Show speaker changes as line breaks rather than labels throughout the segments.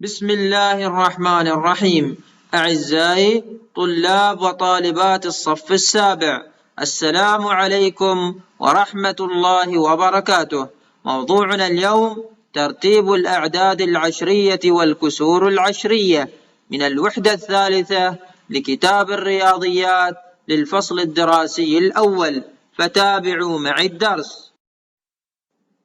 بسم الله الرحمن الرحيم. أعزائي طلاب وطالبات الصف السابع، السلام عليكم ورحمة الله وبركاته. موضوعنا اليوم ترتيب الأعداد العشرية والكسور العشرية من الوحدة الثالثة لكتاب الرياضيات للفصل الدراسي الأول، فتابعوا معي الدرس.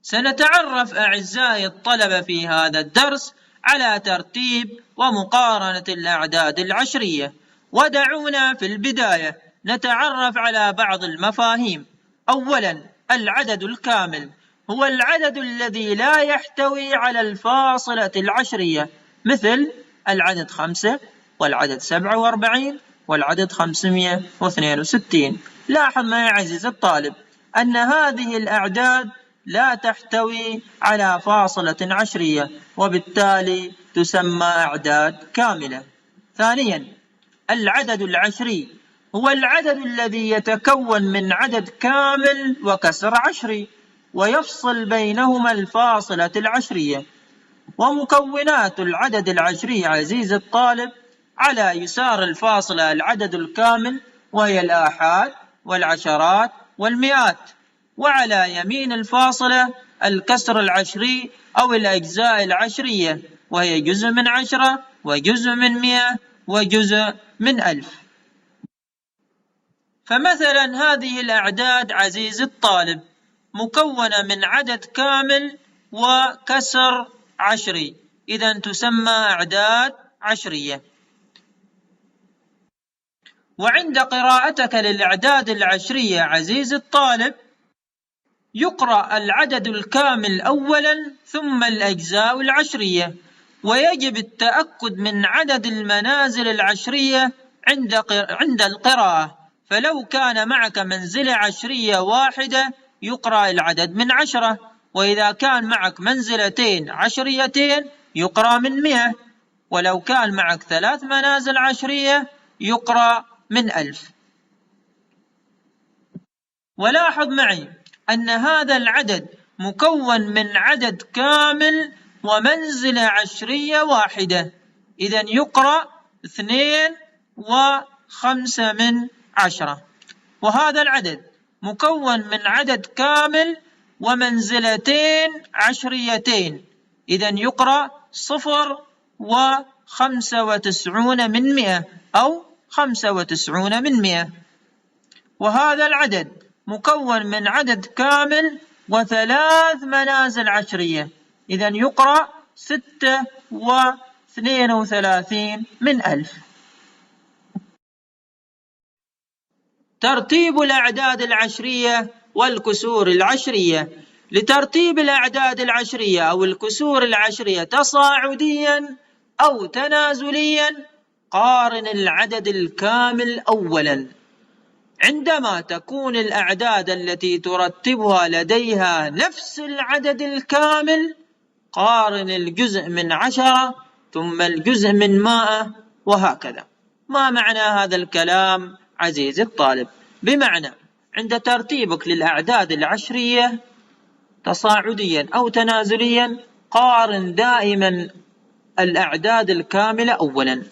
سنتعرف أعزائي الطلبة في هذا الدرس على ترتيب ومقارنة الأعداد العشرية، ودعونا في البداية نتعرف على بعض المفاهيم. أولا، العدد الكامل هو العدد الذي لا يحتوي على الفاصلة العشرية، مثل العدد 5 والعدد 47 والعدد 562. لاحظ معي عزيزي الطالب أن هذه الأعداد لا تحتوي على فاصلة عشرية، وبالتالي تسمى أعداد كاملة. ثانيا، العدد العشري هو العدد الذي يتكون من عدد كامل وكسر عشري، ويفصل بينهما الفاصلة العشرية. ومكونات العدد العشري عزيزي الطالب على يسار الفاصلة العدد الكامل، وهي الآحاد والعشرات والمئات، وعلى يمين الفاصلة الكسر العشري أو الأجزاء العشرية، وهي جزء من 10 وجزء من 100 وجزء من 1000. فمثلا هذه الأعداد عزيزي الطالب مكونة من عدد كامل وكسر عشري، إذن تسمى أعداد عشرية. وعند قراءتك للأعداد العشرية عزيزي الطالب يقرأ العدد الكامل أولا ثم الأجزاء العشرية، ويجب التأكد من عدد المنازل العشرية عند القراءة. فلو كان معك منزلة عشرية واحدة يقرأ العدد من 10، وإذا كان معك منزلتين عشريتين يقرأ من 100، ولو كان معك 3 منازل عشرية يقرأ من 1000. ولاحظ معي أن هذا العدد مكون من عدد كامل ومنزلة عشرية واحدة، إذن يقرأ 2 و5 من 10. وهذا العدد مكون من عدد كامل ومنزلتين عشريتين، إذن يقرأ 0 و95 من 100 أو 95 من 100. وهذا العدد مكون من عدد كامل و3 منازل عشرية، إذن يقرأ 6 و32 من 1000. ترتيب الأعداد العشرية والكسور العشرية. لترتيب الأعداد العشرية أو الكسور العشرية تصاعديا أو تنازليا، قارن العدد الكامل أولا. عندما تكون الأعداد التي ترتبها لديها نفس العدد الكامل، قارن الجزء من 10 ثم الجزء من 100 وهكذا. ما معنى هذا الكلام عزيزي الطالب؟ بمعنى عند ترتيبك للأعداد العشرية تصاعديا أو تنازليا، قارن دائما الأعداد الكاملة أولا.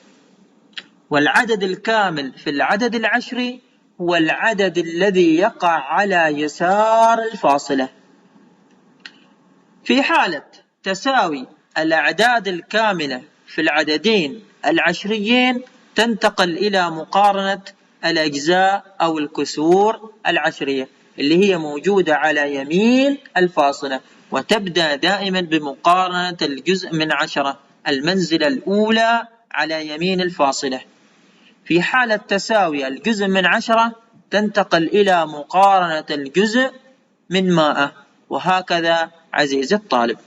والعدد الكامل في العدد العشري هو العدد الذي يقع على يسار الفاصلة. في حالة تساوي الأعداد الكاملة في العددين العشريين تنتقل إلى مقارنة الأجزاء أو الكسور العشرية اللي هي موجودة على يمين الفاصلة، وتبدأ دائما بمقارنة الجزء من 10، المنزلة الأولى على يمين الفاصلة. في حالة تساوي الجزء من 10 تنتقل إلى مقارنة الجزء من 100، وهكذا عزيزي الطالب.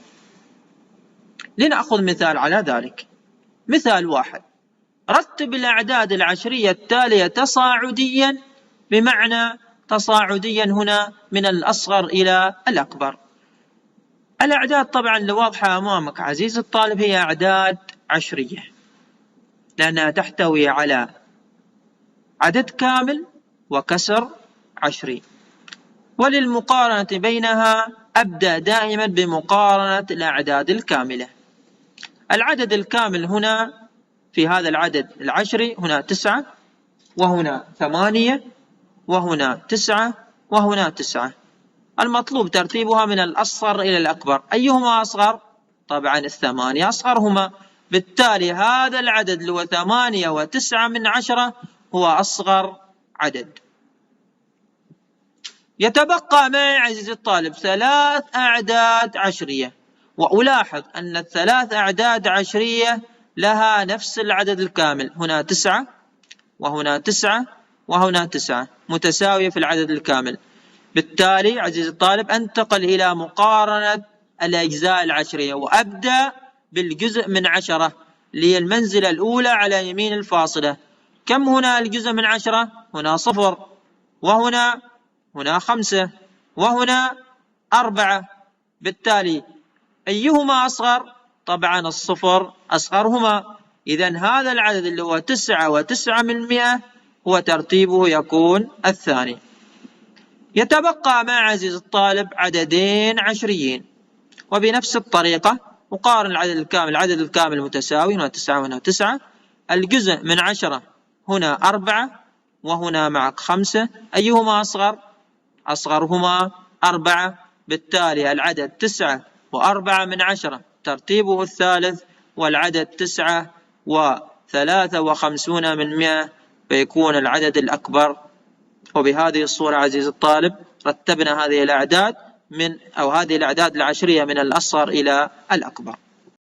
لنأخذ مثال على ذلك. مثال 1: رتب الأعداد العشرية التالية تصاعديا، بمعنى تصاعديا هنا من الأصغر إلى الأكبر. الأعداد طبعا اللي واضحة أمامك عزيزي الطالب هي أعداد عشرية، لأنها تحتوي على عدد كامل وكسر عشري. وللمقارنة بينها أبدأ دائما بمقارنة الأعداد الكاملة. العدد الكامل هنا في هذا العدد العشري هنا 9 وهنا 8 وهنا 9 وهنا 9. المطلوب ترتيبها من الأصغر إلى الأكبر. أيهما أصغر؟ طبعا 8 أصغرهما. بالتالي هذا العدد اللي هو 8 و9 من 10 هو أصغر عدد. يتبقى معي عزيزي الطالب 3 أعداد عشرية، وألاحظ أن ال3 أعداد عشرية لها نفس العدد الكامل، هنا 9 وهنا 9 وهنا 9 متساوية في العدد الكامل. بالتالي عزيزي الطالب أنتقل إلى مقارنة الأجزاء العشرية، وأبدأ بالجزء من 10 اللي هي المنزلة الأولى على يمين الفاصلة. كم هنا الجزء من 10؟ هنا 0 وهنا 5 وهنا 4. بالتالي أيهما أصغر؟ طبعا الصفر أصغرهما. إذن هذا العدد اللي هو 9 و9 من 100 هو ترتيبه يكون الثاني. يتبقى مع عزيز الطالب عددين عشريين، وبنفس الطريقة أقارن العدد الكامل متساوي، هنا 9 وهنا 9. الجزء من 10 هنا 4 وهنا معك 5. أيهما أصغر؟ أصغرهما 4. بالتالي العدد 9 و4 من 10 ترتيبه الثالث، والعدد 9 و53 من 100 فيكون العدد الأكبر. وبهذه الصورة عزيزي الطالب رتبنا هذه الأعداد هذه الأعداد العشرية من الأصغر إلى الأكبر.